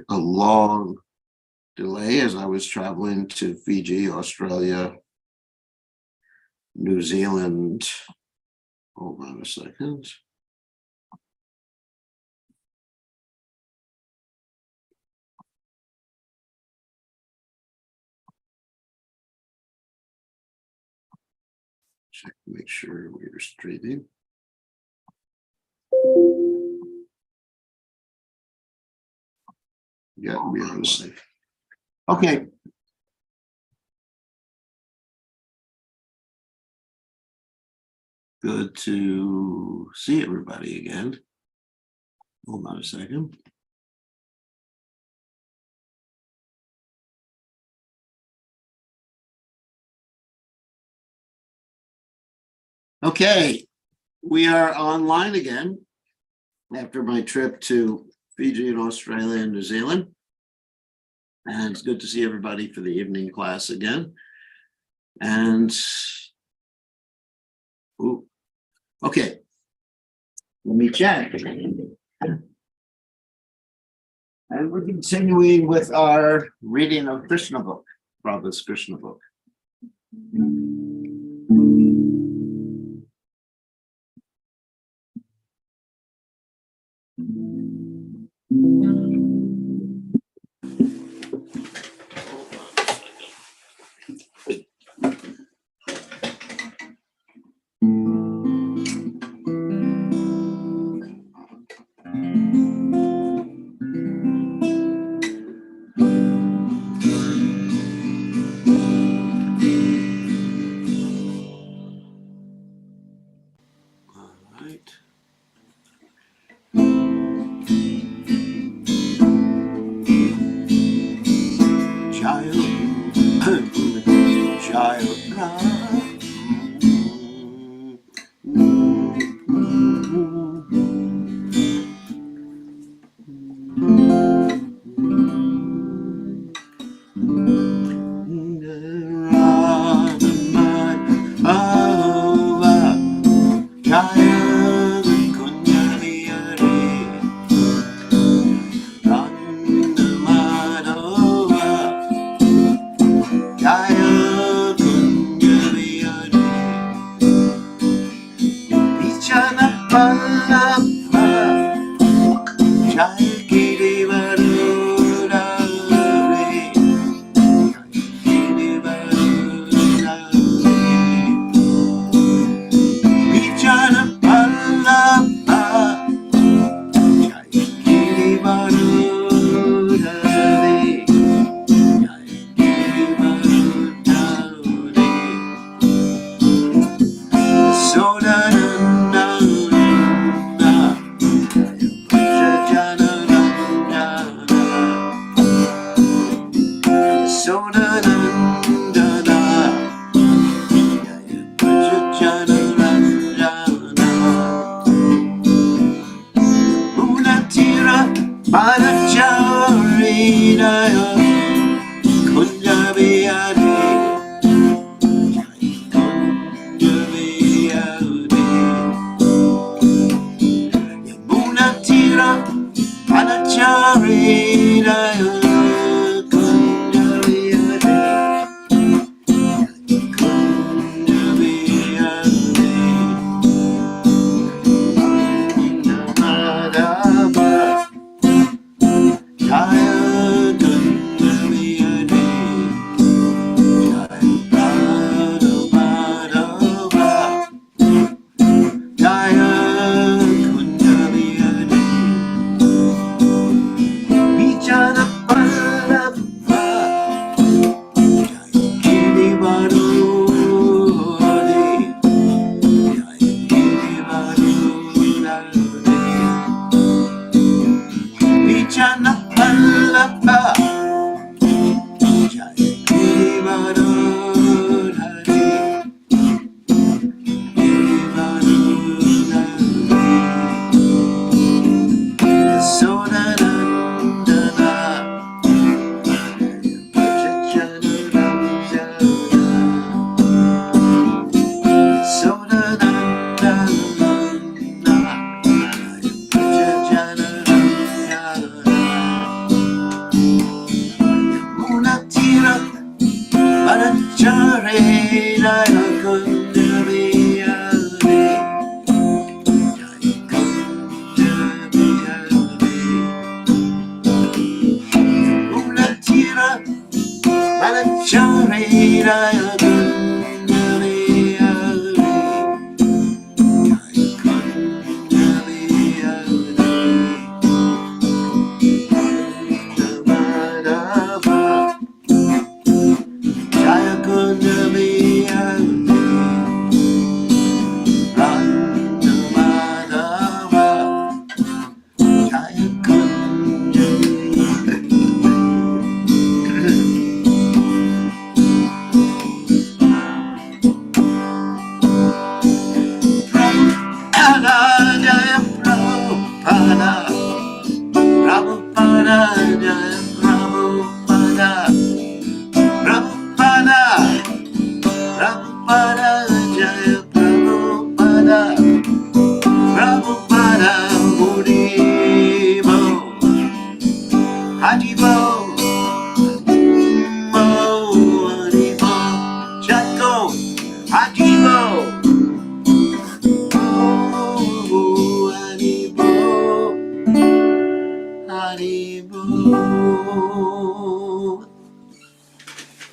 a long delay as I was traveling to Fiji, Australia, New Zealand. Hold on a second. Check to make sure we're streaming. Yeah, we are live. Okay. Good to see everybody again. Hold on a second. Okay, we are online again after my trip to Fiji and Australia and New Zealand. And it's good to see everybody for the evening class again. And, okay, let me check. And we're continuing with our reading of Krishna book, Prabhupada's Krishna book.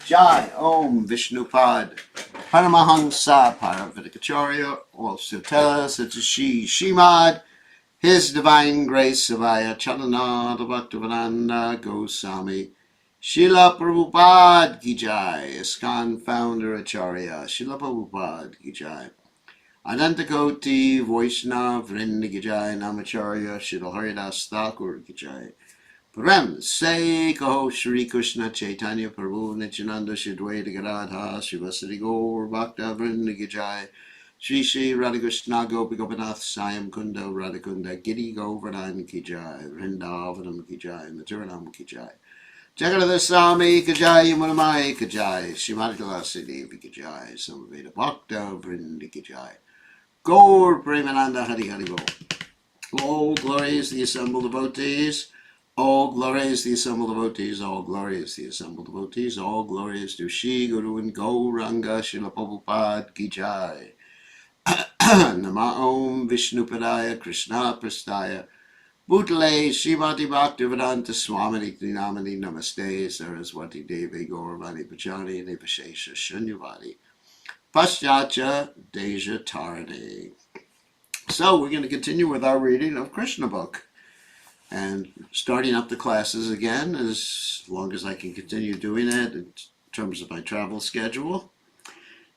Jai Om Vishnupad Paramahansa Paravidikacharya also tell us that Shri Shrimad, His Divine Grace Savaya Chalananda Bhaktivedanta Goswami Srila Prabhupada Ki Jai, ISKCON Founder Acharya Srila Prabhupada Ki Jai, Anantakoti Vaishnava Vrinda Ki Jai, Namacharya Srila Haridas Thakur Ki Jai. Prem Se Kaho Shri Krishna Chaitanya Prabhu Nityananda Shri Dvaita Gadadha Srivasati Gaur Bhakta Vrinda Ki Jai, Shri Shri Radhakrishna Gopi Gopinath Sayam Kunda Radhakunda Giri Govardhan Ki Jai, Vrindavanam Ki Jai, Mathuranam Ki Jai, Jagannath Swami Ki Jai, Yamunamai Ki Jai, Srimati Tulasi Devi Ki Jai, Samaveda Bhakta Vrinda Ki Jai, Gaur Premananda Hari Hari Bol. All glories the assembled devotees. All glories the assembled devotees, all glories the assembled devotees, all glories to Shri Guru and Gauranga Srila Prabhupada Ki Jai. Nama Om Vishnupadaya Krishna Prastaya Bhutale Srimati Bhaktivedanta Swami Namani Namaste Saraswati Devi Gauravani Pachani Nipashesha Shunyavadi Paschatya Deja Tarade. So we're going to continue with our reading of Krishna book. And starting up the classes again as long as I can continue doing it in terms of my travel schedule.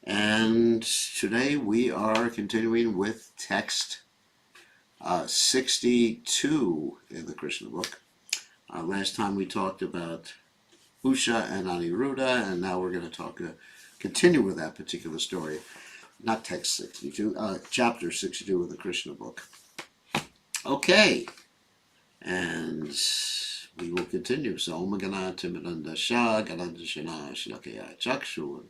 And today we are continuing with text 62 in the Krishna book. Last time we talked about Usha and Aniruddha, and now we're going to continue with that particular story. Not text 62, chapter 62 of the Krishna book. Okay. And we will continue. So, Om Gana Timidanda Shah, Gananda Shana, Shlakaya Chakshu,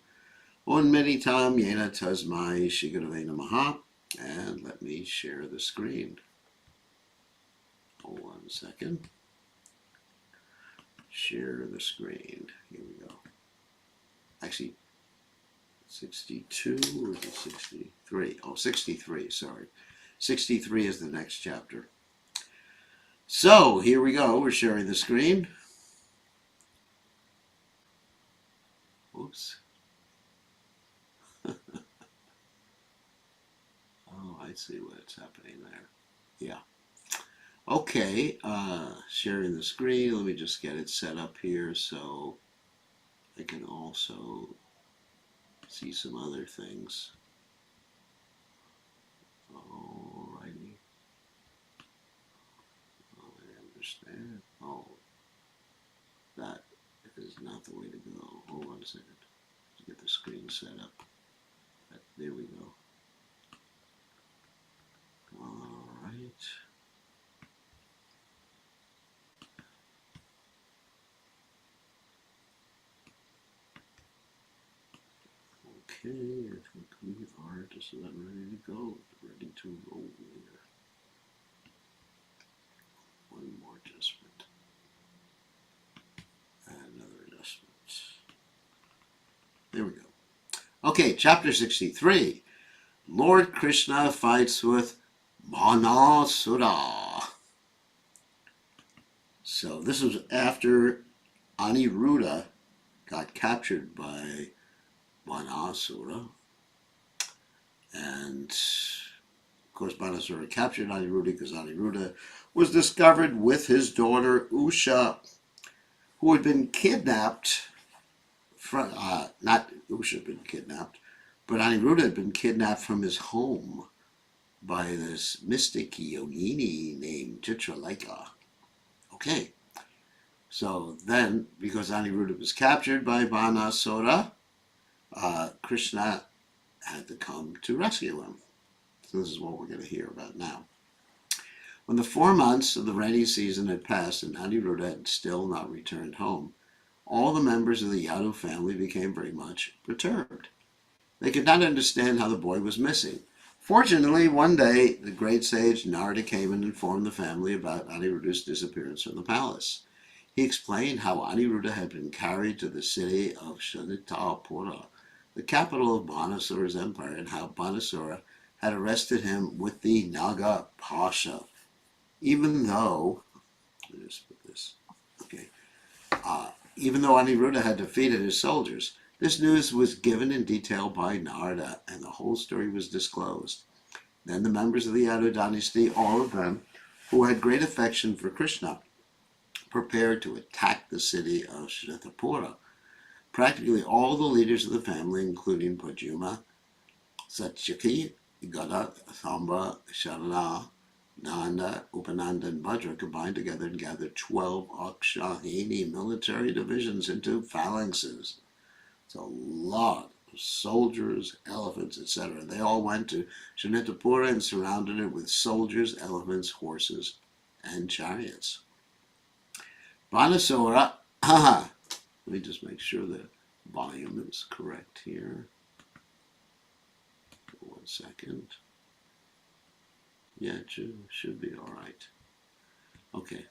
Unmeditam Yena Tasmai Shigaravena Maha. And let me share the screen. Hold on a second. Share the screen. Here we go. Actually, 62 or is it 63? Oh, 63, sorry. 63 is the next chapter. So, here we go. We're sharing the screen. Oops. Oh, I see what's happening there. Yeah. Okay, sharing the screen. Let me just get it set up here so I can also see some other things. Alrighty. Oh, I understand. Oh, that is not the way to go. Hold on a second. Let's get the screen set up. There we go. Alright. Okay, I think we are just about ready to go. Ready to roll here. One more adjustment. And another adjustment. There we go. Okay, chapter 63. Lord Krishna fights with Manasura. So this was after Aniruddha got captured by Manasura. And of course, Manasura captured Aniruddha because Aniruddha was discovered with his daughter Usha, who had been kidnapped. Not Usha had been kidnapped, but Aniruddha had been kidnapped from his home by this mystic yogini named Chitraleka. Okay, so then, because Aniruddha was captured by Manasura, Krishna had to come to rescue him. So this is what we're going to hear about now. When the 4 months of the rainy season had passed and Aniruddha had still not returned home, all the members of the Yadu family became very much perturbed. They could not understand how the boy was missing. Fortunately, one day, the great sage Narada came and informed the family about Aniruddha's disappearance from the palace. He explained how Aniruddha had been carried to the city of Shanitapura, the capital of Manasura's empire, and how Manasura had arrested him with the Naga Pasha. Even though, let me just put this, okay, even though Aniruddha had defeated his soldiers, this news was given in detail by Narada, and the whole story was disclosed. Then the members of the Yadu dynasty, all of them who had great affection for Krishna, prepared to attack the city of Shanitapura. Practically all the leaders of the family, including Pradyumna, Satyaki, Gada, Samba, Sharana, Nanda, Upananda, and Bhadra combined together and gathered 12 Akshahini military divisions into phalanxes. It's a lot of soldiers, elephants, etc. They all went to Shanitapura and surrounded it with soldiers, elephants, horses, and chariots. Manasura, let me just make sure the volume is correct here. 1 second. Yeah, it should be all right. Okay.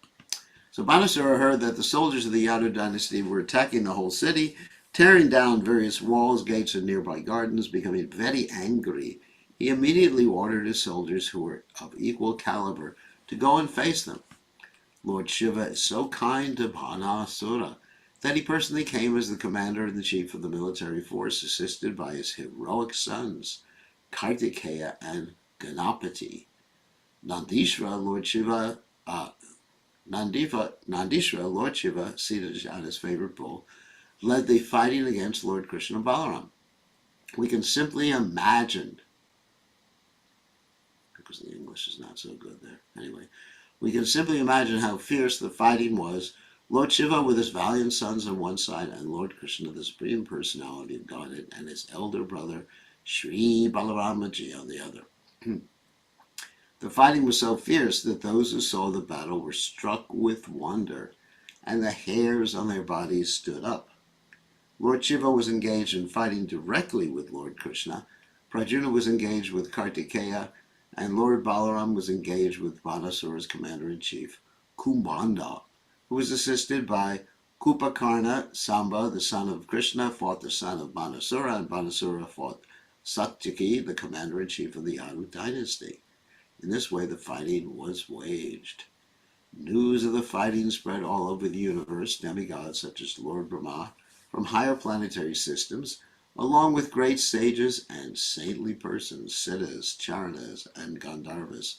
So Manasura heard that the soldiers of the Yadu dynasty were attacking the whole city, tearing down various walls, gates, and nearby gardens. Becoming very angry, he immediately ordered his soldiers, who were of equal caliber, to go and face them. Lord Shiva is so kind to Manasura that he personally came as the commander-in-chief of the military force, assisted by his heroic sons, Kartikeya and Ganapati. Nandishra, Lord Shiva, seated on his favorite bull, led the fighting against Lord Krishna and Balaram. We can simply imagine, because the English is not so good there. Anyway, we can simply imagine how fierce the fighting was. Lord Shiva with his valiant sons on one side, and Lord Krishna, the Supreme Personality of Godhead, and his elder brother, Sri Balaramaji, on the other. The fighting was so fierce that those who saw the battle were struck with wonder, and the hairs on their bodies stood up. Lord Shiva was engaged in fighting directly with Lord Krishna, Pradyumna was engaged with Kartikeya, and Lord Balaram was engaged with Manasura's commander-in-chief, Kumbhanda, who was assisted by Kupakarna. Samba, the son of Krishna, fought the son of Manasura, and Manasura fought Satyaki, the commander-in-chief of the Yadu dynasty. In this way, the fighting was waged. News of the fighting spread all over the universe. Demigods such as Lord Brahma from higher planetary systems, along with great sages and saintly persons, Siddhas, Charanas, and Gandharvas,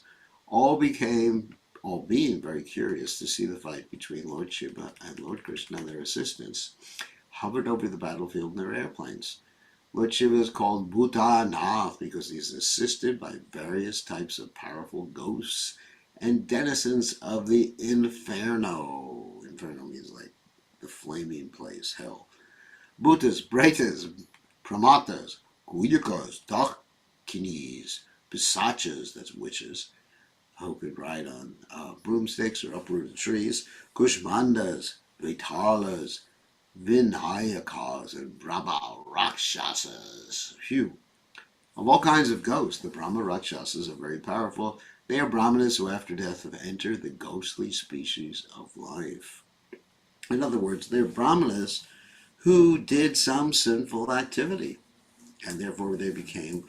all being very curious to see the fight between Lord Shiva and Lord Krishna and their assistants, hovered over the battlefield in their airplanes. Lord Shiva is called Bhutanath because he is assisted by various types of powerful ghosts and denizens of the Inferno. Inferno means like the flaming place, hell. Bhutas, Pretas, Pramatas, Guyakas, Dakinis, Pisachas, that's witches, who could ride on broomsticks or uprooted trees, Kushmandas, Vitalas, Vinayakas, and Brahma Rakshasas. Phew. Of all kinds of ghosts, the Brahma Rakshasas are very powerful. They are Brahmanas who after death have entered the ghostly species of life. In other words, they're Brahmanas who did some sinful activity. and therefore they became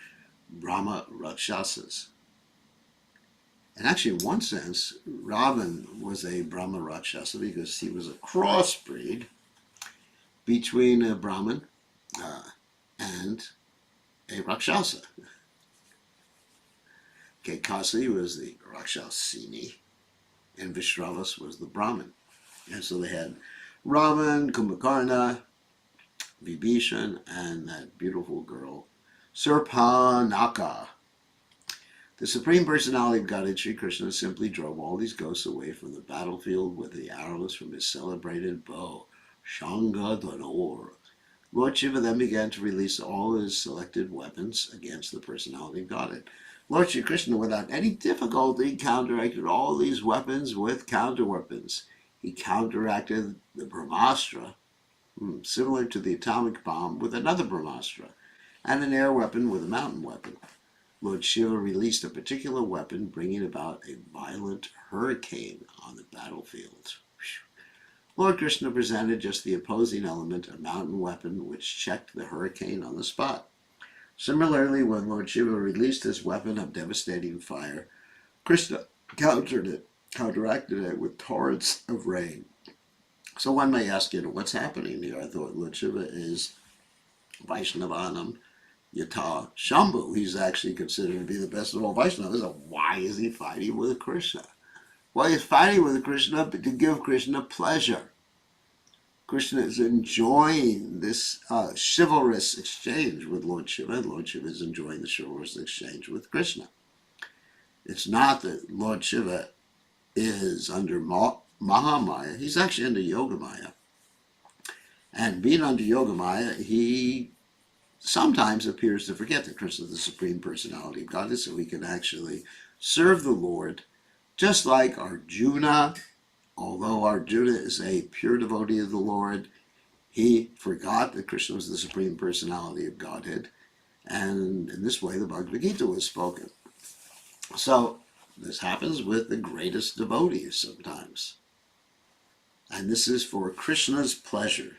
Brahma Rakshasas. And actually, in one sense, Ravan was a Brahma Rakshasa because he was a crossbreed between a Brahmin uh, and a Rakshasa. Kekasi was the Rakshasini, and Vishravas was the Brahmin. And so they had Ravan, Kumbhakarna, Vibhishan, and that beautiful girl, Surpanaka. The Supreme Personality of Godhead, Sri Krishna, simply drove all these ghosts away from the battlefield with the arrows from his celebrated bow, Shanga Dhanor. Lord Shiva then began to release all his selected weapons against the Personality of Godhead. Lord Shri Krishna, without any difficulty, counteracted all these weapons with counterweapons. He counteracted the Brahmastra, similar to the atomic bomb, with another Brahmastra, and an air weapon with a mountain weapon. Lord Shiva released a particular weapon, bringing about a violent hurricane on the battlefield. Lord Krishna presented just the opposing element, a mountain weapon, which checked the hurricane on the spot. Similarly, when Lord Shiva released his weapon of devastating fire, Krishna counteracted it with torrents of rain. So one may ask, what's happening here? I thought Lord Shiva is Vaishnavanam Yata Shambhu. He's actually considered to be the best of all Vaishnavas. So why is he fighting with Krishna? Well, he's fighting with Krishna to give Krishna pleasure. Krishna is enjoying this chivalrous exchange with Lord Shiva, and Lord Shiva is enjoying the chivalrous exchange with Krishna. It's not that Lord Shiva is under Mahamaya. He's actually under Yogamaya. And being under Yogamaya, he sometimes appears to forget that Krishna is the Supreme Personality of Godhead, so he can actually serve the Lord, just like Arjuna. Although Arjuna is a pure devotee of the Lord, he forgot that Krishna was the Supreme Personality of Godhead, and in this way the Bhagavad Gita was spoken. So this happens with the greatest devotees sometimes. And this is for Krishna's pleasure.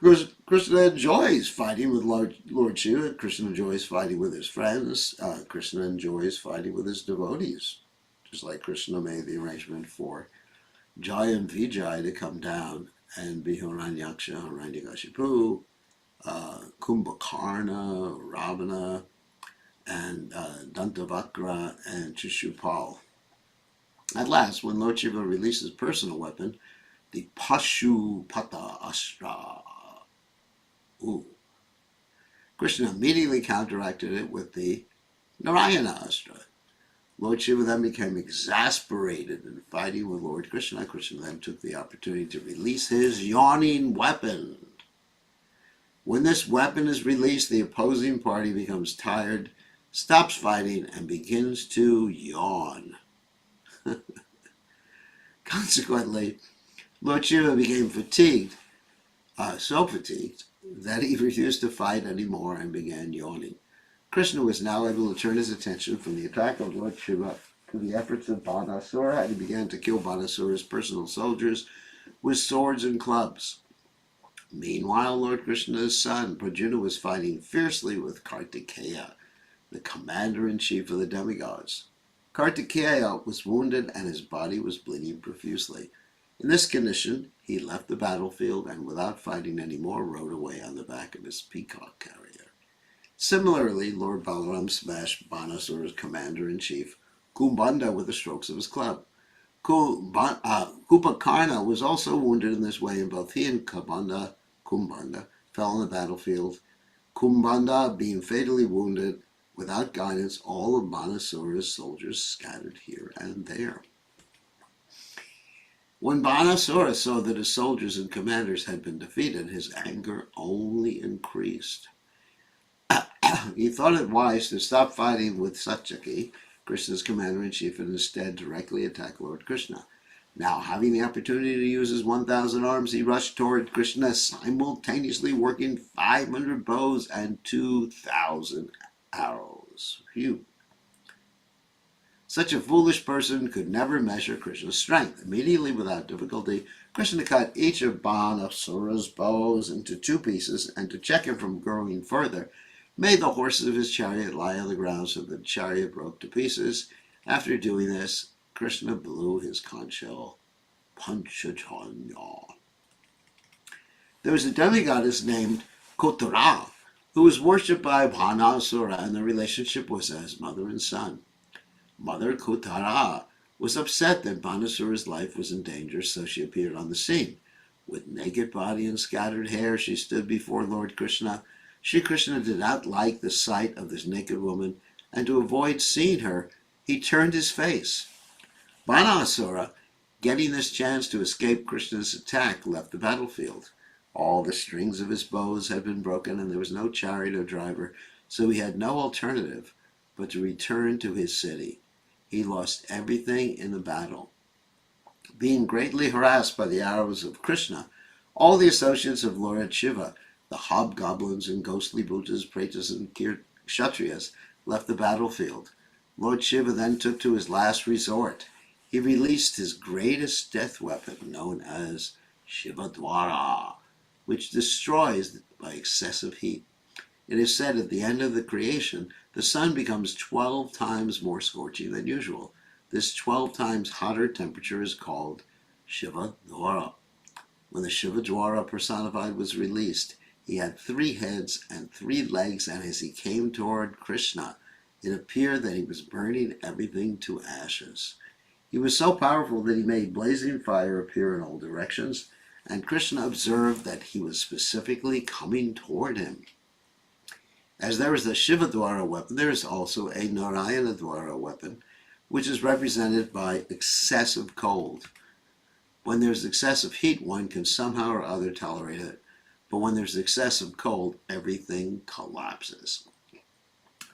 Because Krishna enjoys fighting with Lord Shiva. Krishna enjoys fighting with his friends. Krishna enjoys fighting with his devotees. Just like Krishna made the arrangement for Jai and Vijay to come down and be Hiranyaksha, Hiranyakashipu, Kumbhakarna, Ravana, and Dantavakra, and Shishupal. At last, when Lord Shiva released his personal weapon, the Pashupata Astra, Krishna immediately counteracted it with the Narayana Astra. Lord Shiva then became exasperated in fighting with Lord Krishna. Krishna then took the opportunity to release his yawning weapon. When this weapon is released, the opposing party becomes tired, stops fighting, and begins to yawn. Consequently, Lord Shiva became fatigued, so fatigued that he refused to fight anymore and began yawning. Krishna was now able to turn his attention from the attack of Lord Shiva to the efforts of Banasura, and he began to kill Banasura's personal soldiers with swords and clubs. Meanwhile, Lord Krishna's son, Prajuna, was fighting fiercely with Kartikeya, the commander-in-chief of the demigods. Kartikeya was wounded and his body was bleeding profusely. In this condition, he left the battlefield and without fighting any more rode away on the back of his peacock carrier. Similarly, Lord Balaram smashed Banasura's commander-in-chief, Kumbhanda, with the strokes of his club. Kumbhakarna was also wounded in this way, and both he and Kumbhanda fell on the battlefield. Kumbhanda being fatally wounded, without guidance, all of Banasura's soldiers scattered here and there. When Banasura saw that his soldiers and commanders had been defeated, his anger only increased. He thought it wise to stop fighting with Satyaki, Krishna's commander-in-chief, and instead directly attack Lord Krishna. Now, having the opportunity to use his 1,000 arms, he rushed toward Krishna, simultaneously working 500 bows and 2,000 arrows. Phew. Such a foolish person could never measure Krishna's strength. Immediately, without difficulty, Krishna cut each of Banasura's bows into 2 pieces, and to check him from growing further, made the horses of his chariot lie on the ground so that the chariot broke to pieces. After doing this, Krishna blew his conch shell, Panchajanya. There was a demigoddess named Kotara, who was worshipped by Banasura, and the relationship was as mother and son. Mother Kotara was upset that Banasura's life was in danger, so she appeared on the scene. With naked body and scattered hair, she stood before Lord Krishna. Sri Krishna did not like the sight of this naked woman, and to avoid seeing her, he turned his face. Banasura, getting this chance to escape Krishna's attack, left the battlefield. All the strings of his bows had been broken, and there was no chariot or driver, so he had no alternative but to return to his city. He lost everything in the battle. Being greatly harassed by the arrows of Krishna, all the associates of Lord Shiva, the hobgoblins and ghostly Bhutas, Pretas, and Kshatriyas, left the battlefield. Lord Shiva then took to his last resort. He released his greatest death weapon, known as Shivadwara, which destroys by excessive heat. It is said at the end of the creation, the sun becomes 12 times more scorching than usual. This 12 times hotter temperature is called Shivadwara. When the Shivadwara personified was released, he had 3 heads and 3 legs, and as he came toward Krishna, it appeared that he was burning everything to ashes. He was so powerful that he made blazing fire appear in all directions, and Krishna observed that he was specifically coming toward him. As there is a Shivadwara weapon, there is also a Narayanadwara weapon, which is represented by excessive cold. When there's excessive heat, one can somehow or other tolerate it. But when there's excessive cold, everything collapses.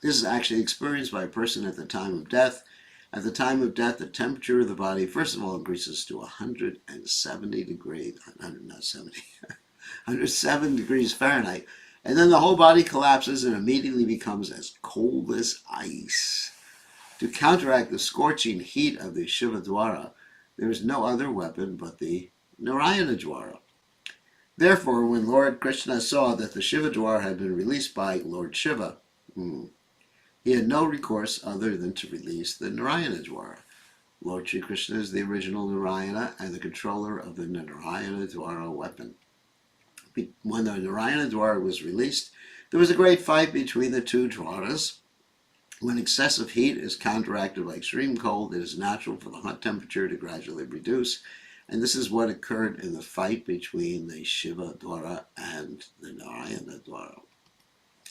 This is actually experienced by a person at the time of death. At the time of death, the temperature of the body, first of all, increases to 170 degrees, 107 degrees Fahrenheit. And then the whole body collapses and immediately becomes as cold as ice. To counteract the scorching heat of the Shivadwara, there is no other weapon but the Narayanadwara. Therefore, when Lord Krishna saw that the Shivadwara had been released by Lord Shiva, he had no recourse other than to release the Narayanadwara. Lord Sri Krishna is the original Narayana and the controller of the Narayanadwara weapon. When the Narayanadwara was released, there was a great fight between the 2 dwaras. When excessive heat is counteracted by extreme cold, it is natural for the hot temperature to gradually reduce, and this is what occurred in the fight between the Shivadwara and the Narayanadwara.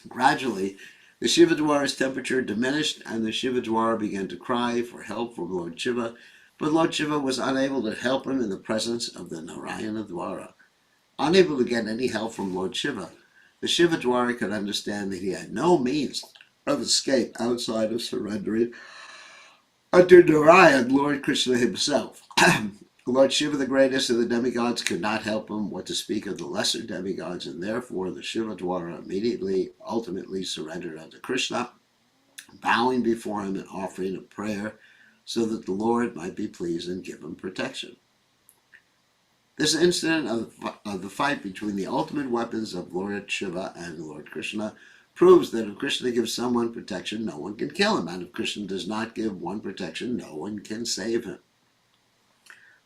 Gradually, the Shivadwara's temperature diminished, and the Shivadwara began to cry for help from Lord Shiva, but Lord Shiva was unable to help him in the presence of the Narayanadwara. Unable to get any help from Lord Shiva, the Shivadwara could understand that he had no means of escape outside of surrendering under Narayan, Lord Krishna himself. Lord Shiva, the greatest of the demigods, could not help him, what to speak of the lesser demigods, and therefore the Shivadwara ultimately surrendered unto Krishna, bowing before him and offering a prayer so that the Lord might be pleased and give him protection. This incident of the fight between the ultimate weapons of Lord Shiva and Lord Krishna proves that if Krishna gives someone protection, no one can kill him, and if Krishna does not give one protection, no one can save him.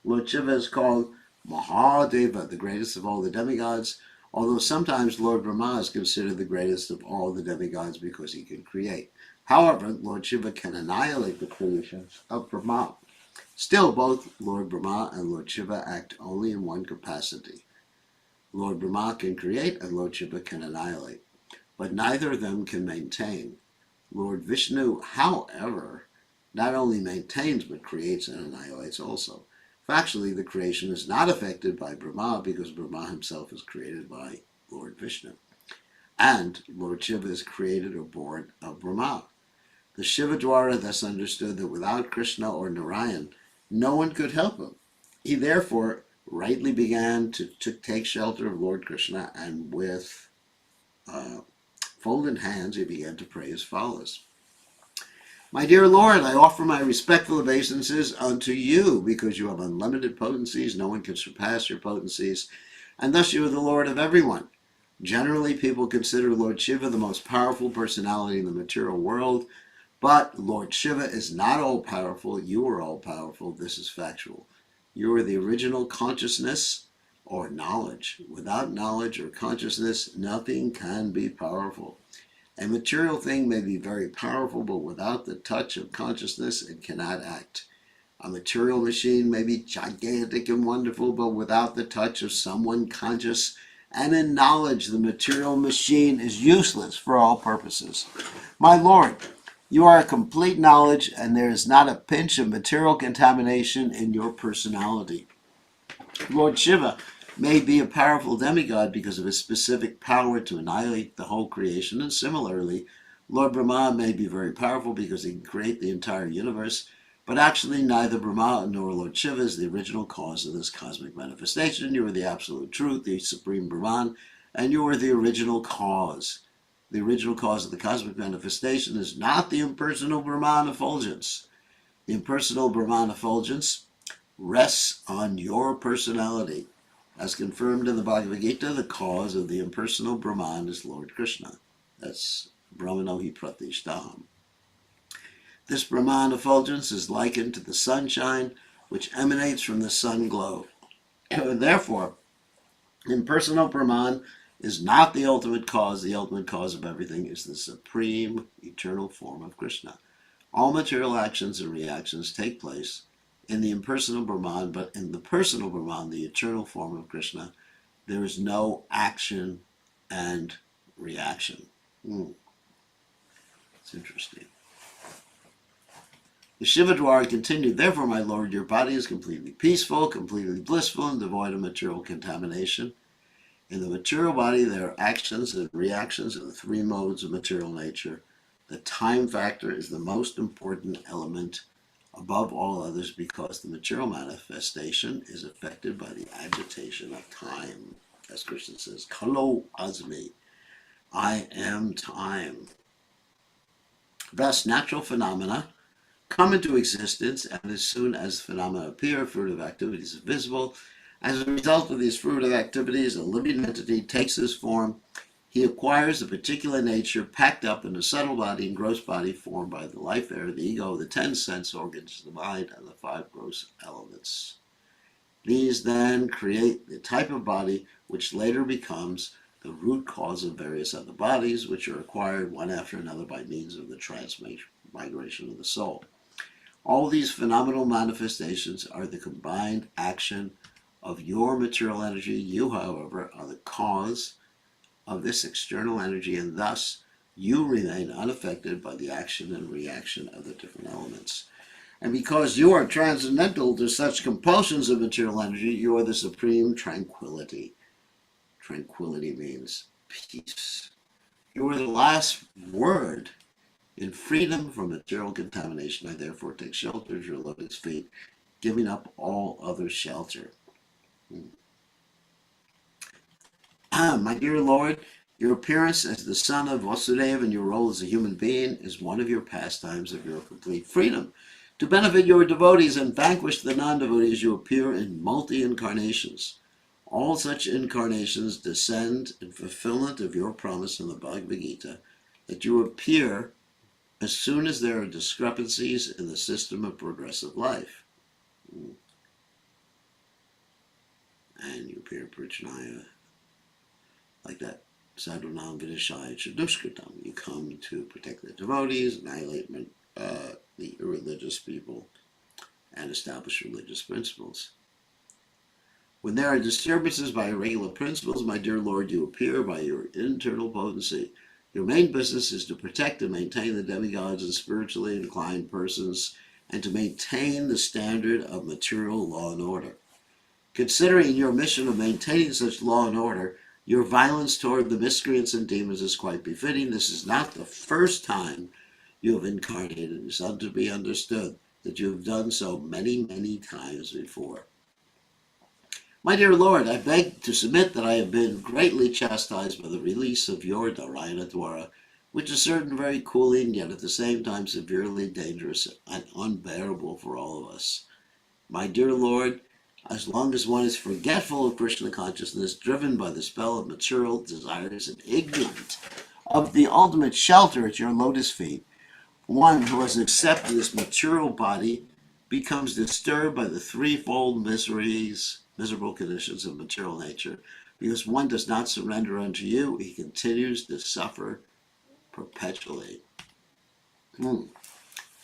Lord Shiva is called Mahadeva, the greatest of all the demigods, although sometimes Lord Brahma is considered the greatest of all the demigods because he can create. However, Lord Shiva can annihilate the creations of Brahma. Still, both Lord Brahma and Lord Shiva act only in one capacity. Lord Brahma can create and Lord Shiva can annihilate, but neither of them can maintain. Lord Vishnu, however, not only maintains but creates and annihilates also. Factually, the creation is not affected by Brahma because Brahma himself is created by Lord Vishnu. And Lord Shiva is created or born of Brahma. The Shivadwara thus understood that without Krishna or Narayan, no one could help him. He therefore rightly began to take shelter of Lord Krishna, and with folded hands he began to pray as follows. My dear Lord, I offer my respectful obeisances unto you because you have unlimited potencies. No one can surpass your potencies, and thus you are the Lord of everyone. Generally, people consider Lord Shiva the most powerful personality in the material world, but Lord Shiva is not all powerful. You are all powerful. This is factual. You are the original consciousness or knowledge. Without knowledge or consciousness, nothing can be powerful. A material thing may be very powerful, but without the touch of consciousness, it cannot act. A material machine may be gigantic and wonderful, but without the touch of someone conscious and in knowledge, the material machine is useless for all purposes. My Lord, you are a complete knowledge, and there is not a pinch of material contamination in your personality. Lord Shiva may be a powerful demigod because of his specific power to annihilate the whole creation, and similarly, Lord Brahma may be very powerful because he can create the entire universe, but actually neither Brahma nor Lord Shiva is the original cause of this cosmic manifestation. You are the absolute truth, the supreme Brahman, and you are the original cause. The original cause of the cosmic manifestation is not the impersonal Brahman effulgence. The impersonal Brahman effulgence rests on your personality. As confirmed in the Bhagavad Gita, the cause of the impersonal Brahman is Lord Krishna. That's Brahmano hi pratishtaham. This Brahman effulgence is likened to the sunshine which emanates from the sun glow. Therefore, impersonal Brahman is not the ultimate cause. The ultimate cause of everything is the supreme eternal form of Krishna. All material actions and reactions take place in the impersonal Brahman, but in the personal Brahman, the eternal form of Krishna, there is no action and reaction. It's interesting. The Shivadwara continued, therefore, my Lord, your body is completely peaceful, completely blissful, and devoid of material contamination. In the material body, there are actions and reactions in the three modes of material nature. The time factor is the most important element above all others because the material manifestation is affected by the agitation of time. As Krishna says, Kalo Asmi, I am time. Thus, natural phenomena come into existence, and as soon as phenomena appear, fruitive activities are visible. As a result of these fruitive activities, a living entity takes this form. He acquires a particular nature packed up in a subtle body and gross body formed by the life air, the ego, the 10 sense organs, the mind, and the 5 gross elements. These then create the type of body which later becomes the root cause of various other bodies, which are acquired one after another by means of the transmigration of the soul. All these phenomenal manifestations are the combined action of your material energy. You, however, are the cause of this external energy, and thus you remain unaffected by the action and reaction of the different elements. And because you are transcendental to such compulsions of material energy, you are the supreme tranquility. Tranquility means peace. You are the last word in freedom from material contamination. I therefore take shelter at your lotus feet, giving up all other shelter. My dear Lord, your appearance as the son of Vasudeva and your role as a human being is one of your pastimes of your complete freedom. To benefit your devotees and vanquish the non-devotees, you appear in multi-incarnations. All such incarnations descend in fulfillment of your promise in the Bhagavad Gita that you appear as soon as there are discrepancies in the system of progressive life. And you appear Prijnaya like that. Sadhunam Vidashaya Chadushkritam. You come to protect the devotees, annihilate the irreligious people, and establish religious principles. When there are disturbances by irregular principles, my dear Lord, you appear by your internal potency. Your main business is to protect and maintain the demigods and spiritually inclined persons, and to maintain the standard of material law and order. Considering your mission of maintaining such law and order, your violence toward the miscreants and demons is quite befitting. This is not the first time you have incarnated. It is to be understood that you have done so many, many times before. My dear Lord, I beg to submit that I have been greatly chastised by the release of your Dharayana Dwara, which is certainly very cooling, yet at the same time severely dangerous and unbearable for all of us. My dear Lord, as long as one is forgetful of Krishna consciousness, driven by the spell of material desires, and ignorant of the ultimate shelter at your lotus feet, one who has accepted this material body becomes disturbed by the threefold miserable conditions of material nature. Because one does not surrender unto you, he continues to suffer perpetually.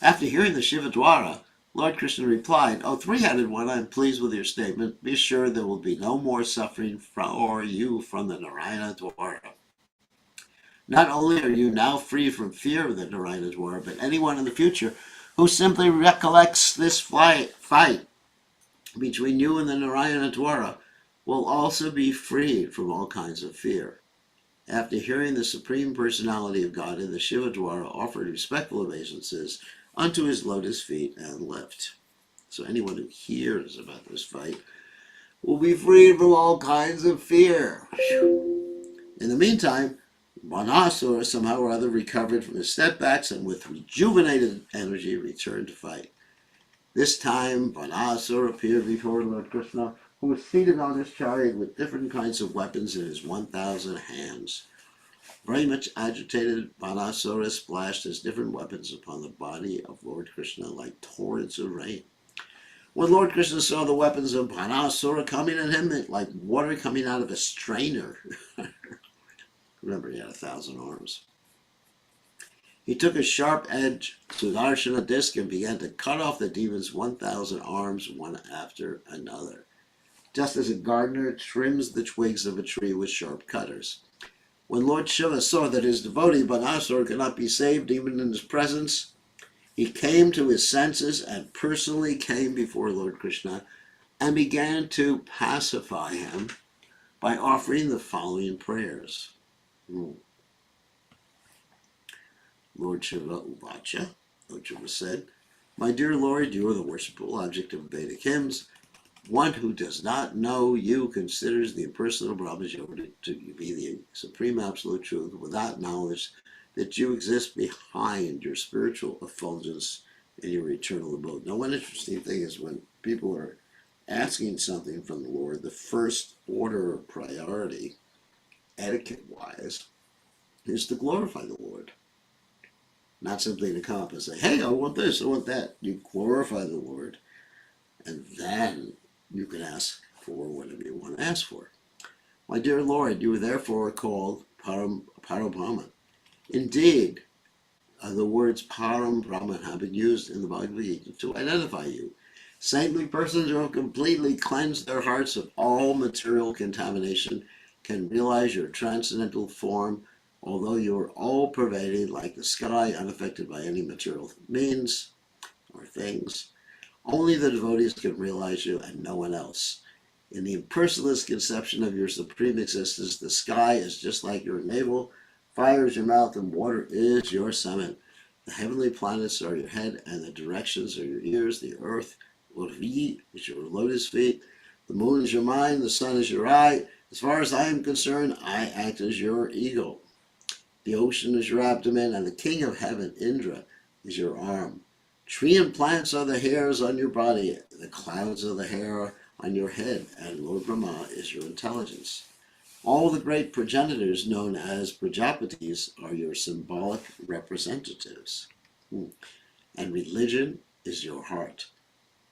After hearing the Shivadwara, Lord Krishna replied, O three-headed one, I am pleased with your statement. Be sure there will be no more suffering for you from the Narayana Dwara. Not only are you now free from fear of the Narayana Dwara, but anyone in the future who simply recollects this fight between you and the Narayana Dwara will also be freed from all kinds of fear. After hearing the Supreme Personality of God in the Shivadwara offered respectful obeisances unto his lotus feet and left. So anyone who hears about this fight will be freed from all kinds of fear. In the meantime, Manasura somehow or other recovered from his setbacks and with rejuvenated energy returned to fight. This time, Manasura appeared before Lord Krishna, who was seated on his chariot with different kinds of weapons in his 1,000 hands. Very much agitated, Manasura splashed his different weapons upon the body of Lord Krishna like torrents of rain. When Lord Krishna saw the weapons of Manasura coming at him, like water coming out of a strainer, remember he had 1,000 arms, he took a sharp-edged Sudarshana disc and began to cut off the demon's 1,000 arms one after another, just as a gardener trims the twigs of a tree with sharp cutters. When Lord Shiva saw that his devotee Banasura could not be saved even in his presence, he came to his senses and personally came before Lord Krishna and began to pacify him by offering the following prayers. Lord Shiva Uvacha, Lord Shiva said, My dear Lord, you are the worshipful object of Vedic hymns. One who does not know you considers the impersonal Brahma to be the supreme absolute truth without knowledge that you exist behind your spiritual effulgence in your eternal abode. Now, one interesting thing is when people are asking something from the Lord, the first order of priority, etiquette-wise, is to glorify the Lord. Not simply to come up and say, hey, I want this, I want that. You glorify the Lord, and then you can ask for whatever you want to ask for. My dear Lord, you are therefore called Param. Indeed, the words Param Brahman have been used in the Bhagavad Gita to identify you. Saintly persons who have completely cleansed their hearts of all material contamination can realize your transcendental form, although you are all-pervading like the sky, unaffected by any material means or things. Only the devotees can realize you and no one else. In the impersonalist conception of your supreme existence, the sky is just like your navel, fire is your mouth, and water is your summit. The heavenly planets are your head, and the directions are your ears. The earth, Urvi, is your lotus feet. The moon is your mind, the sun is your eye. As far as I am concerned, I act as your ego. The ocean is your abdomen, and the king of heaven, Indra, is your arm. Tree and plants are the hairs on your body, the clouds are the hair on your head, and Lord Brahma is your intelligence. All the great progenitors known as Prajapatis are your symbolic representatives. And religion is your heart.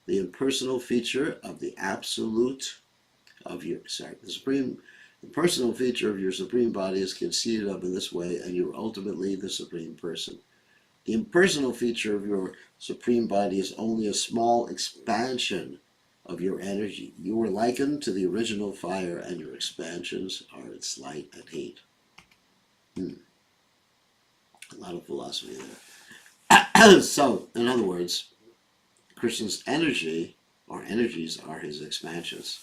The impersonal feature of the personal feature of your supreme body is conceived of in this way, and you are ultimately the supreme person. The impersonal feature of your supreme body is only a small expansion of your energy. You are likened to the original fire, and your expansions are its light and heat. A lot of philosophy there. So, in other words, Krishna's energy, or energies, are his expansions.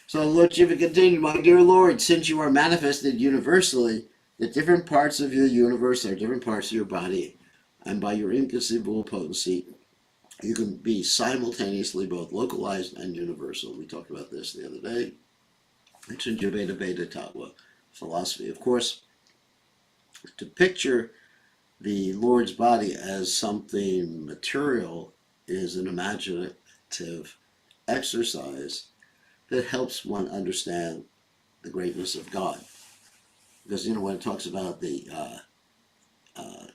So Lord Shiva continued, My dear Lord, since you are manifested universally, the different parts of your universe are different parts of your body, and by your inconceivable potency, you can be simultaneously both localized and universal. We talked about this the other day. It's in Jiveta Beta Tattva philosophy. Of course, To picture the Lord's body as something material is an imaginative exercise that helps one understand the greatness of God. Because, when it talks about the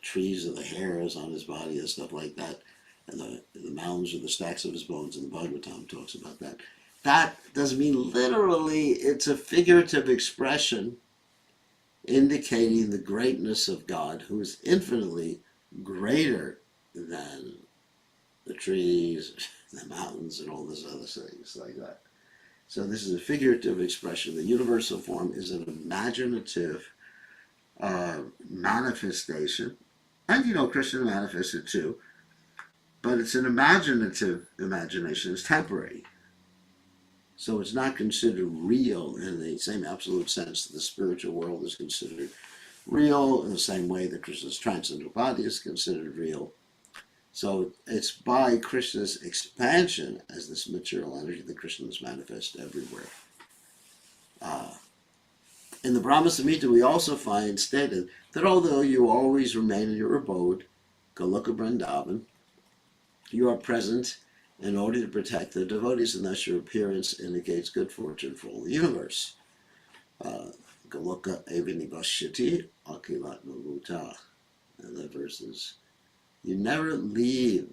trees or the hairs on his body and stuff like that, and the mounds or the stacks of his bones, and the Bhagavatam talks about that. That doesn't mean literally, it's a figurative expression indicating the greatness of God, who is infinitely greater than the trees, the mountains, and all those other things like that. So this is a figurative expression. The universal form is an imaginative manifestation. And Krishna manifested too. But it's an imaginative imagination. It's temporary. So it's not considered real in the same absolute sense that the spiritual world is considered real, in the same way that Krishna's transcendental body is considered real. So it's by Krishna's expansion as this material energy that Krishna is manifest everywhere. In the Brahma Samhita, we also find stated that although you always remain in your abode, Goloka Vrindavan, you are present in order to protect the devotees, and thus your appearance indicates good fortune for all the universe. Goloka Evinivashyati Akilat Navuta. And that verse is, you never leave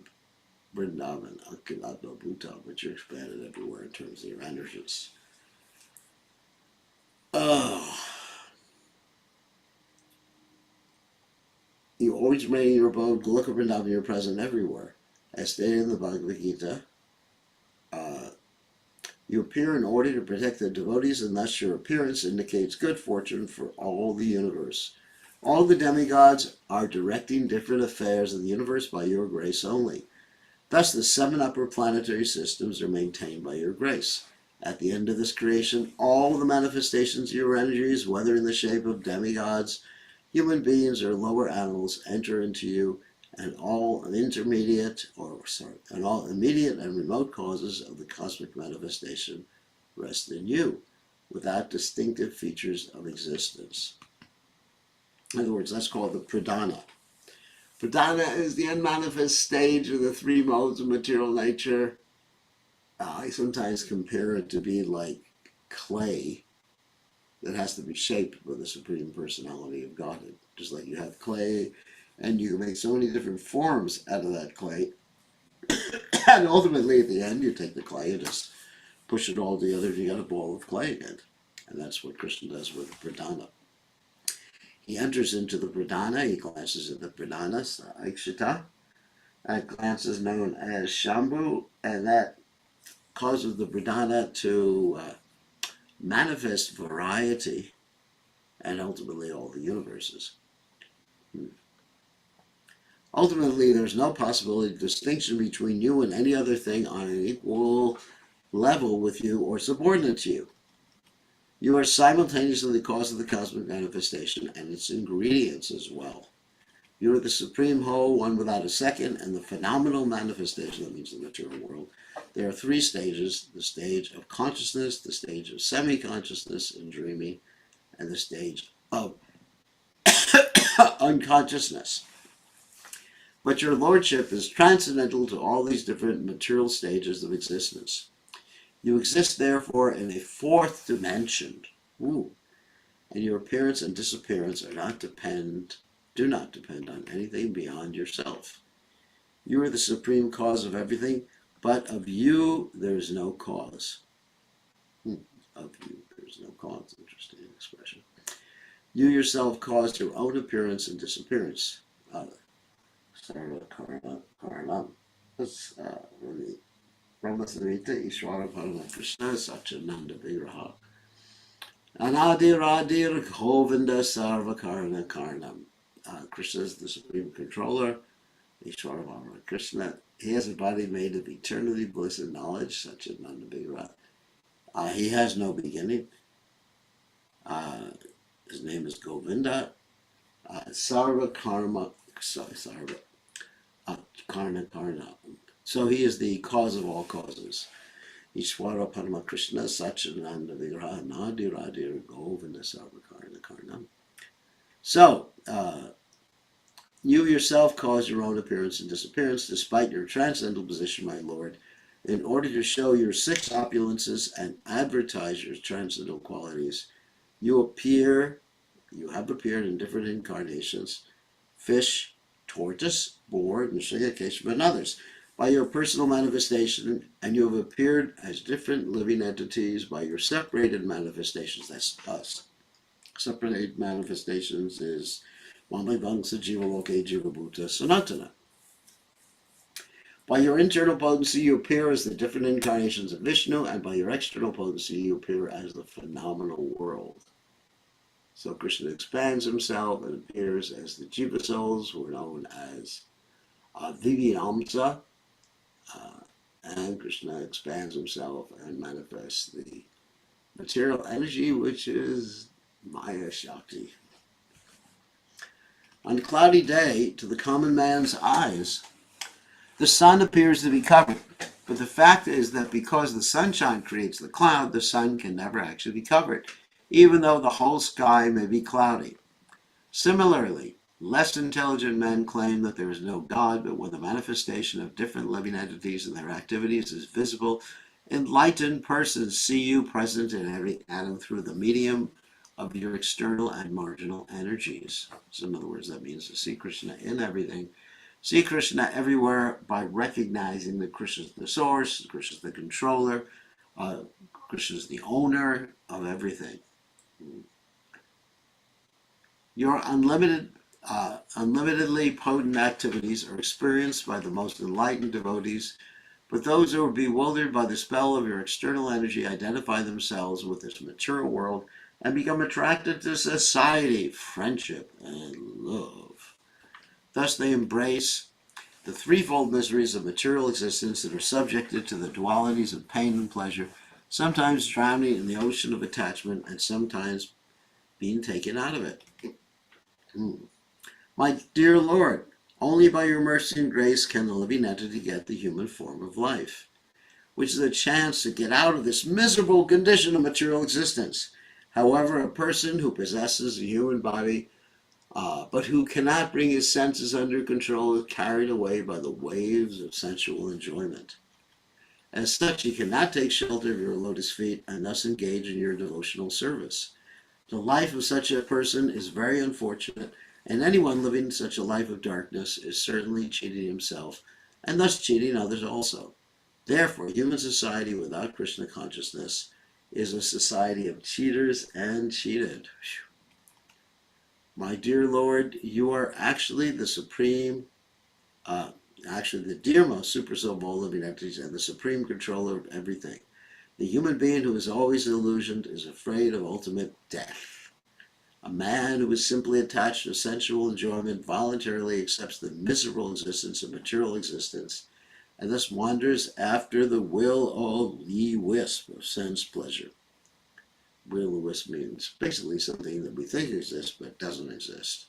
Vrindavan, Akilat Navuta, but you're expanded everywhere in terms of your energies. You always remain in your abode, Goloka Vrindavan, you're present everywhere. As stated in the Bhagavad Gita, you appear in order to protect the devotees, and thus your appearance indicates good fortune for all the universe. All the demigods are directing different affairs of the universe by your grace only. Thus the 7 upper planetary systems are maintained by your grace. At the end of this creation, all the manifestations of your energies, whether in the shape of demigods, human beings, or lower animals, enter into you, and all immediate and remote causes of the cosmic manifestation rest in you, without distinctive features of existence. In other words, that's called the pradhana. Pradhana is the unmanifest stage of the 3 modes of material nature. I sometimes compare it to be like clay that has to be shaped by the Supreme Personality of Godhead. Just like you have clay, and you can make so many different forms out of that clay. And ultimately, at the end, you take the clay and just push it all together, and you got a ball of clay again. And that's what Krishna does with the pradhana. He enters into the pradhana, he glances at the pradhana, Aikshita. That glance is known as Shambhu, and that causes the pradhana to manifest variety and ultimately all the universes. Ultimately, there's no possibility of distinction between you and any other thing on an equal level with you or subordinate to you. You are simultaneously the cause of the cosmic manifestation and its ingredients as well. You are the supreme whole, one without a second, and the phenomenal manifestation, that means the material world. There are 3 stages: the stage of consciousness, the stage of semi-consciousness and dreaming, and the stage of unconsciousness. But your lordship is transcendental to all these different material stages of existence. You exist, therefore, in a 4th dimension. And your appearance and disappearance do not depend on anything beyond yourself. You are the supreme cause of everything, but of you there is no cause. Of you there is no cause. Interesting expression. You yourself caused your own appearance and disappearance. Sarva Karma. That's really Brahma Samhita, Ishvara Parama Krishna, Satchananda Vigraha. Anadir Adir Govinda Sarva Karna Karnam. Krishna is the supreme controller, Ishvara Parama Krishna. He has a body made of eternity, bliss, and knowledge, Satchananda Vigraha. He has no beginning. His name is Govinda. Sarva Karma, Sarva Karna Karna. So he is the cause of all causes. Ishvara Parama Krishna Satchananda Vigraha Nadiradir Govinda Sarva Karna Karna. So You yourself cause your own appearance and disappearance, despite your transcendental position, my Lord, in order to show your six opulences and advertise your transcendental qualities. You have appeared in different incarnations: fish, tortoise, boar, Nishigakeshava, and others, by your personal manifestation, and you have appeared as different living entities by your separated manifestations. That's us. Separated manifestations is Mamavangsa Jiva Loke Jiva Bhuta Sanatana. By your internal potency, you appear as the different incarnations of Vishnu, and by your external potency, you appear as the phenomenal world. So Krishna expands himself and appears as the Jiva souls, who are known as Vivyamsa, and Krishna expands himself and manifests the material energy, which is Maya Shakti. On a cloudy day, to the common man's eyes, the sun appears to be covered. But the fact is that because the sunshine creates the cloud, the sun can never actually be covered, even though the whole sky may be cloudy. Similarly, less intelligent men claim that there is no God, but when the manifestation of different living entities and their activities is visible, enlightened persons see you present in every atom through the medium of your external and marginal energies. So in other words, that means to see Krishna in everything. See Krishna everywhere by recognizing that Krishna is the source, Krishna is the controller, Krishna is the owner of everything. Your unlimitedly potent activities are experienced by the most enlightened devotees, but those who are bewildered by the spell of your external energy identify themselves with this material world and become attracted to society, friendship, and love. Thus they embrace the threefold miseries of material existence and are subjected to the dualities of pain and pleasure, sometimes drowning in the ocean of attachment and sometimes being taken out of it. My dear Lord, only by your mercy and grace can the living entity get the human form of life, which is a chance to get out of this miserable condition of material existence. However, a person who possesses a human body but who cannot bring his senses under control is carried away by the waves of sensual enjoyment. As such, he cannot take shelter of your lotus feet and thus engage in your devotional service. The life of such a person is very unfortunate, and anyone living such a life of darkness is certainly cheating himself and thus cheating others also. Therefore, human society without Krishna consciousness is a society of cheaters and cheated. My dear Lord, you are actually the supreme, the dearmost super soul of all living entities and the supreme controller of everything. The human being who is always illusioned is afraid of ultimate death. A man who is simply attached to sensual enjoyment voluntarily accepts the miserable existence of material existence and thus wanders after the will-o'-the-wisp of sense pleasure. Will-o'-the-wisp means basically something that we think exists but doesn't exist.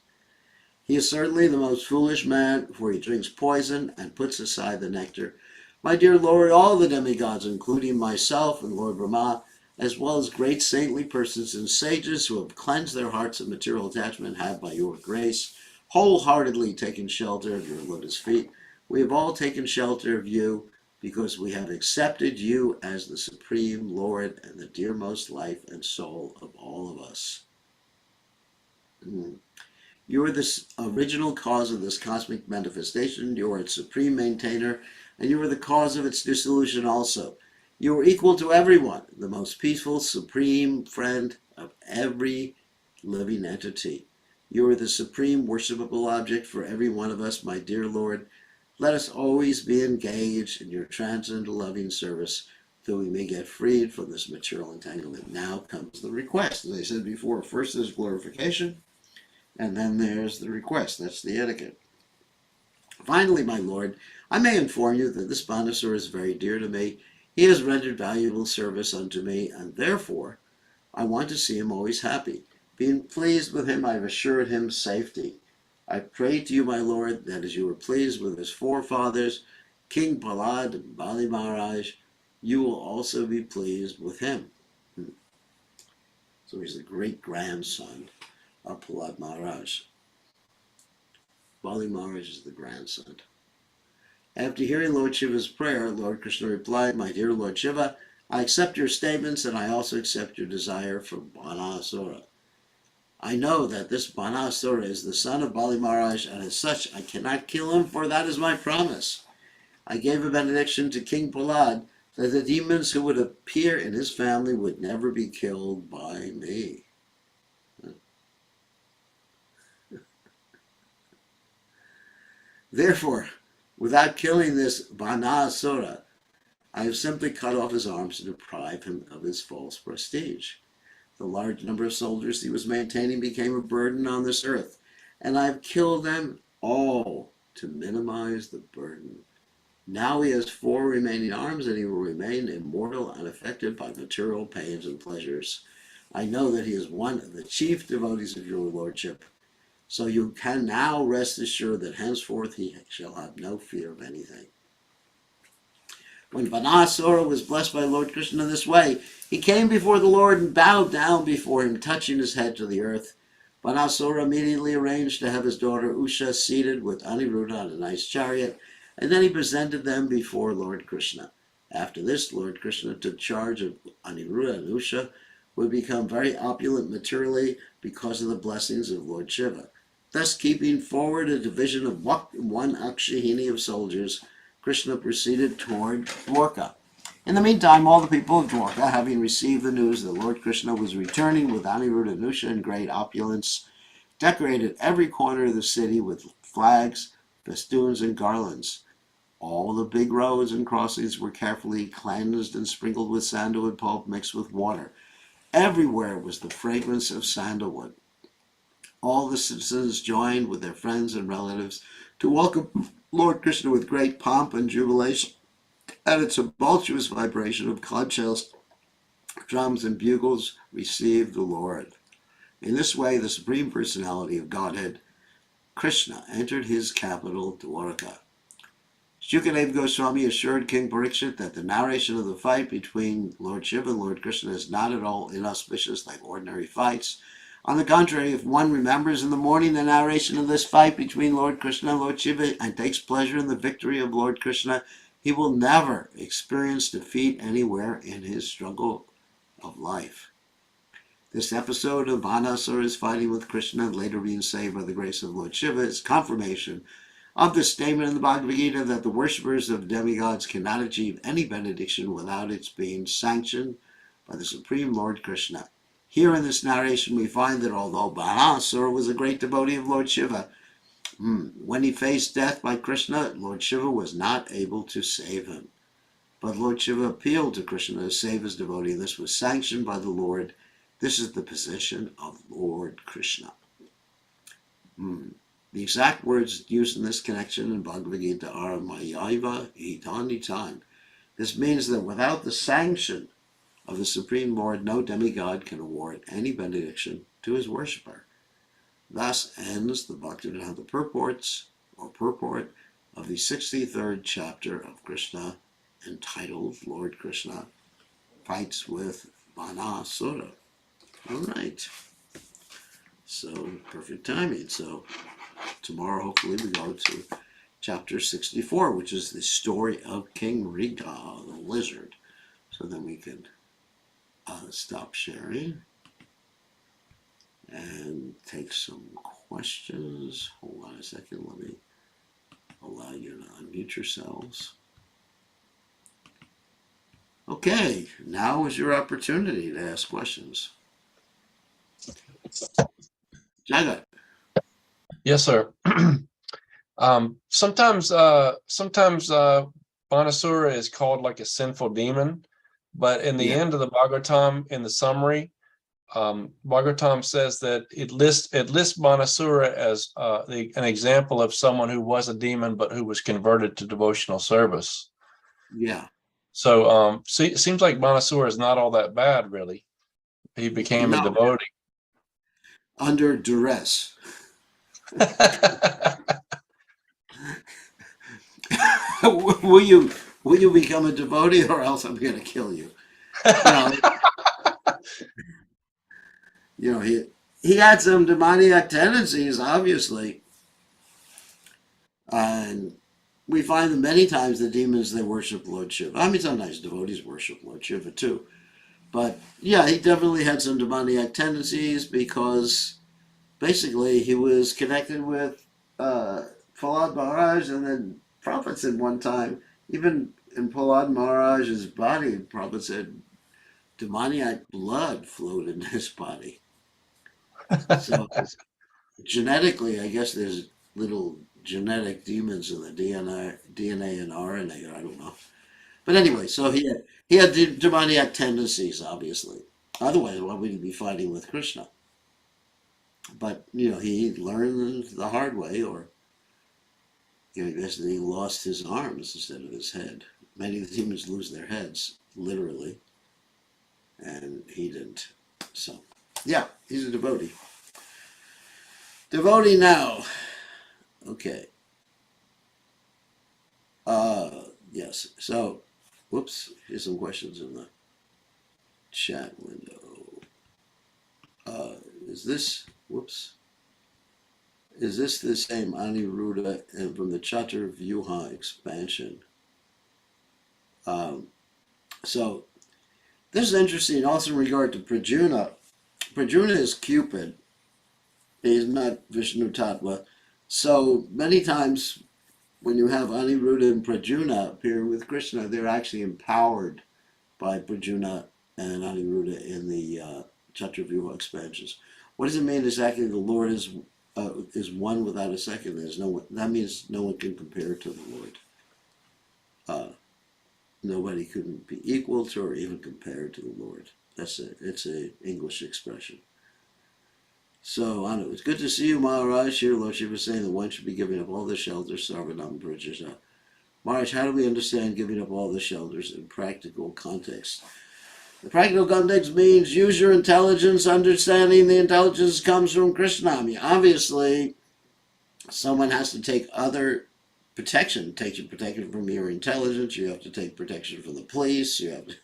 He is certainly the most foolish man, for he drinks poison and puts aside the nectar. My dear Lord, all the demigods, including myself and Lord Brahma, as well as great saintly persons and sages who have cleansed their hearts of material attachment, have by your grace wholeheartedly taken shelter of your lotus feet. We have all taken shelter of you because we have accepted you as the supreme Lord and the dearmost life and soul of all of us. You are the original cause of this cosmic manifestation. You are its supreme maintainer, and you are the cause of its dissolution also. You are equal to everyone, the most peaceful, supreme friend of every living entity. You are the supreme worshipable object for every one of us, my dear Lord. Let us always be engaged in your transcendental loving service, so we may get freed from this material entanglement. Now comes the request. As I said before, first is glorification, and then there's the request. That's the etiquette. Finally, my Lord, I may inform you that this Manasur is very dear to me. He has rendered valuable service unto me, and therefore I want to see him always happy. Being pleased with him, I have assured him safety. I pray to you, my Lord, that as you were pleased with his forefathers, King Prahlad and Bali Maharaj, you will also be pleased with him. So he's the great grandson of Prahlad Maharaj. Bali Maharaj is the grandson. After hearing Lord Shiva's prayer, Lord Krishna replied, "My dear Lord Shiva, I accept your statements and I also accept your desire for Banasura. I know that this Banasura is the son of Bali Maharaj, and as such I cannot kill him, for that is my promise. I gave a benediction to King Prahlad that the demons who would appear in his family would never be killed by me." Therefore, without killing this Banasura, I have simply cut off his arms to deprive him of his false prestige. The large number of soldiers he was maintaining became a burden on this earth, and I have killed them all to minimize the burden. Now he has 4 remaining arms, and he will remain immortal, unaffected by material pains and pleasures. I know that he is one of the chief devotees of your lordship, so you can now rest assured that henceforth he shall have no fear of anything. When Banasura was blessed by Lord Krishna in this way, he came before the Lord and bowed down before him, touching his head to the earth. Banasura immediately arranged to have his daughter Usha seated with Aniruddha on a nice chariot, and then he presented them before Lord Krishna. After this, Lord Krishna took charge of Aniruddha, and Usha would become very opulent materially because of the blessings of Lord Shiva. Thus, keeping forward a division of 1 akshahini of soldiers, Krishna proceeded toward Dwarka. In the meantime, all the people of Dwarka, having received the news that Lord Krishna was returning with Aniruddha and Usha in great opulence, decorated every corner of the city with flags, festoons, and garlands. All the big roads and crossings were carefully cleansed and sprinkled with sandalwood pulp mixed with water. Everywhere was the fragrance of sandalwood. All the citizens joined with their friends and relatives to welcome Lord Krishna with great pomp and jubilation, and a tumultuous vibration of conch shells, drums, and bugles received the Lord. In this way, the Supreme Personality of Godhead, Krishna, entered his capital, Dwarka. Shukadeva Goswami assured King Parikshit that the narration of the fight between Lord Shiva and Lord Krishna is not at all inauspicious like ordinary fights. On the contrary, if one remembers in the morning the narration of this fight between Lord Krishna and Lord Shiva and takes pleasure in the victory of Lord Krishna, he will never experience defeat anywhere in his struggle of life. This episode of Banasura's fighting with Krishna and later being saved by the grace of Lord Shiva is confirmation of the statement in the Bhagavad Gita that the worshippers of demigods cannot achieve any benediction without its being sanctioned by the Supreme Lord Krishna. Here in this narration we find that although Banasura was a great devotee of Lord Shiva, when he faced death by Krishna, Lord Shiva was not able to save him. But Lord Shiva appealed to Krishna to save his devotee, and this was sanctioned by the Lord. This is the position of Lord Krishna. The exact words used in this connection in Bhagavad Gita are Mayaiva Hitanitan. This means that without the sanction of the Supreme Lord, no demigod can award any benediction to his worshipper. Thus ends the Bhaktivedanta purport of the 63rd chapter of Krishna, entitled Lord Krishna Fights with Banasura. All right. So, perfect timing. So, tomorrow, hopefully, we go to chapter 64, which is the story of King Riga, the lizard. So then we can stop sharing and take some questions. Hold on a second. Let me allow you to unmute yourselves. Okay, now is your opportunity to ask questions. Jagat. Yes, sir. Sometimes Banasura is called like a sinful demon, but in the end of the Bhagavatam, in the summary, Bhagavatam says that it lists Banasura as an example of someone who was a demon but who was converted to devotional service. Yeah. So it seems like Banasura is not all that bad, really. He became a devotee under duress. Will you become a devotee, or else I'm going to kill you? He had some demoniac tendencies, obviously. And we find that many times the demons, they worship Lord Shiva. I mean, sometimes devotees worship Lord Shiva too. But yeah, he definitely had some demoniac tendencies because basically he was connected with Prahlad Maharaj, and then Prabhupada said one time, even in Prahlad Maharaj's body, Prabhupada said demoniac blood flowed in his body. So genetically, I guess there's little genetic demons in the DNA and RNA. I don't know. But anyway, so he had demoniac tendencies, obviously. Otherwise, why would he be fighting with Krishna? But he learned the hard way, or basically he lost his arms instead of his head. Many of the demons lose their heads, literally, and he didn't. So, yeah, he's a devotee. Devotee now. Okay. Yes. So, whoops. Here's some questions in the chat window. Is this? Whoops. Is this the same Aniruddha and from the Chatur Vyuha expansion? So this is interesting also in regard to Prajuna. Prajuna is Cupid. He's not Vishnu Tattva. So many times when you have Aniruddha and Prajuna appearing with Krishna, they're actually empowered by Prajuna and Aniruddha in the Chaturvyuha expansions. What does it mean exactly? The Lord is one without a second. There's no one. That means no one can compare to the Lord. Nobody can be equal to or even compared to the Lord. It's a English expression. So, Anu, it's good to see you, Maharaj. Here, Lord Shiva was saying that one should be giving up all the shelters, Sarvanam Prajaja. Maharaj, how do we understand giving up all the shelters in practical context? The practical context means use your intelligence, understanding the intelligence comes from Krishna. I mean, obviously, someone has to take other protection. Take your protection from your intelligence. You have to take protection from the police. You have to.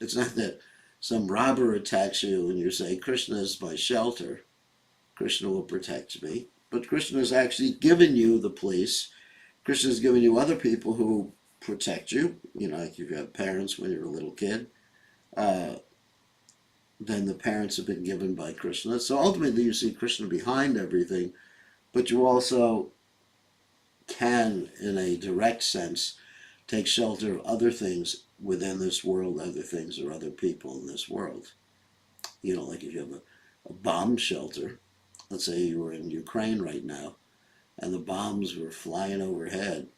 It's not that some robber attacks you and you say, Krishna is my shelter. Krishna will protect me. But Krishna has actually given you the police. Krishna has given you other people who protect you. Like if you have parents when you're a little kid, then the parents have been given by Krishna. So ultimately you see Krishna behind everything, but you also can, in a direct sense, take shelter of other things within this world, other things or other people in this world. Like if you have a bomb shelter, let's say you were in Ukraine right now, and the bombs were flying overhead,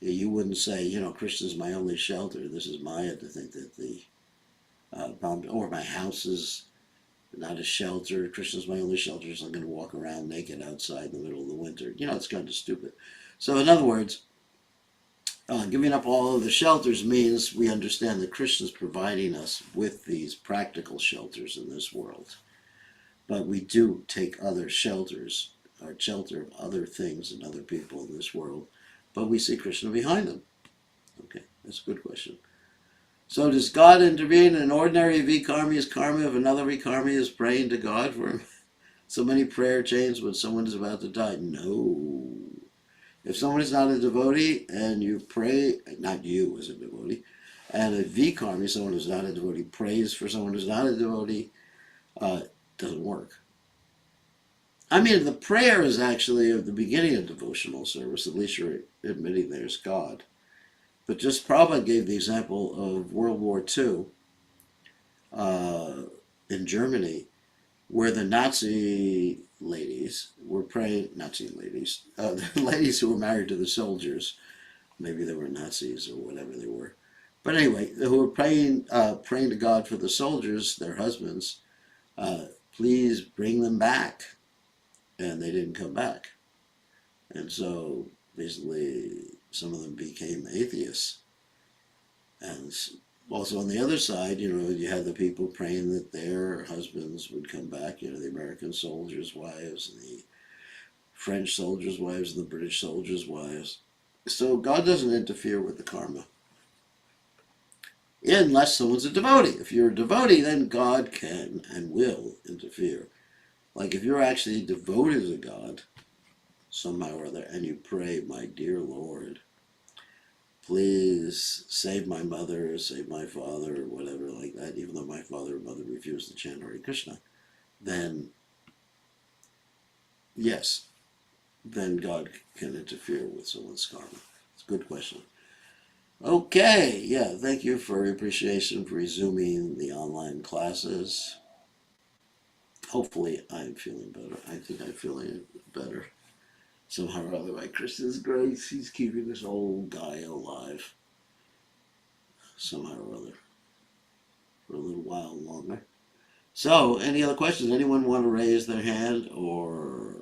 you wouldn't say, Krishna's my only shelter. This is Maya to think that the bomb, or my house is not a shelter. Krishna's my only shelter, so I'm going to walk around naked outside in the middle of the winter. It's kind of stupid. So in other words, giving up all of the shelters means we understand that Krishna's providing us with these practical shelters in this world. But we do take other shelters, or shelter of other things and other people in this world, but we see Krishna behind them. Okay, that's a good question. So does God intervene in an ordinary vikarmi's karma if another vikarmi is praying to God for him? So many prayer chains when someone is about to die? No. If someone is not a devotee and you pray, not you as a devotee, and a vikarmi, someone who's not a devotee, prays for someone who's not a devotee, doesn't work. I mean, the prayer is actually at the beginning of devotional service. At least you're admitting there's God. But just Prabhupada gave the example of World War II in Germany, where the Nazi ladies were praying, the ladies who were married to the soldiers, maybe they were Nazis or whatever they were. But anyway, who were praying to God for the soldiers, their husbands, please bring them back. And they didn't come back. And so basically some of them became atheists. And also on the other side, you had the people praying that their husbands would come back, the American soldiers' wives, and the French soldiers' wives, and the British soldiers' wives. So God doesn't interfere with the karma. Unless someone's a devotee. If you're a devotee, then God can and will interfere. Like if you're actually devoted to God, somehow or other, and you pray, my dear Lord, please save my mother, save my father, or whatever like that, even though my father and mother refused to chant Hare Krishna, then yes, then God can interfere with someone's karma. It's a good question. Okay, yeah, thank you for your appreciation for resuming the online classes. Hopefully I'm feeling better. I think I'm feeling better. Somehow or other, by Krishna's grace, he's keeping this old guy alive. Somehow or other. For a little while longer. So, any other questions? Anyone want to raise their hand or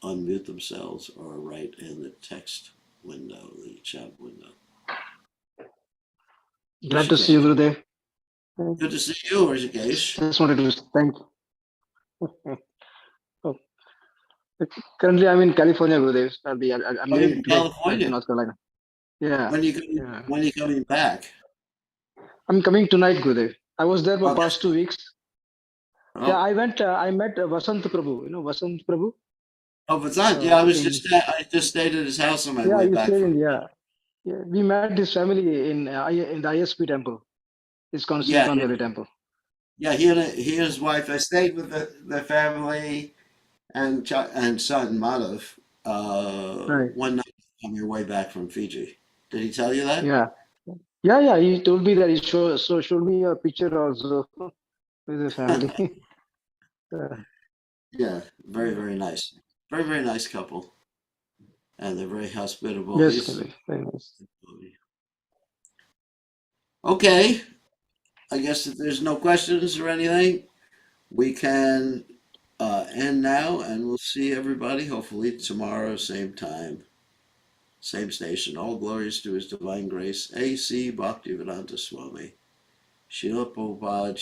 unmute themselves or write in the text window, the chat window? Glad to see you, Gurudev. Good to see you, Rishikesh. Just wanted to thank you. Oh. Currently, I'm in California, Gurudev. I'm Oh, you're living in today back in California. North Carolina. Yeah, yeah. When are you coming back? I'm coming tonight, Gurudev. I was there for Oh, past 2 weeks. oh, Yeah, I went. I met Vasant Prabhu. You know Vasant Prabhu. oh, Vasant. Yeah, In I just stayed at his house on my yeah, way you back stayed from. in yeah. We met his family in the ISP temple, ISKCON Yeah, Silicon Valley temple. yeah. He and his wife. I stayed with the family and son Madhav Right. one night on your way back from Fiji. Did he tell you that? Yeah. Yeah. He told me that he showed me a picture also with the family. Uh, Yeah, very nice. Very nice couple, and they're very hospitable. yes, He's Gurudev. Very nice. okay. I guess if there's no questions or anything, we can end now, and we'll see everybody hopefully tomorrow, same time, same station. All glories to His Divine Grace, A.C. Bhaktivedanta Swami. Srila Prabhupada.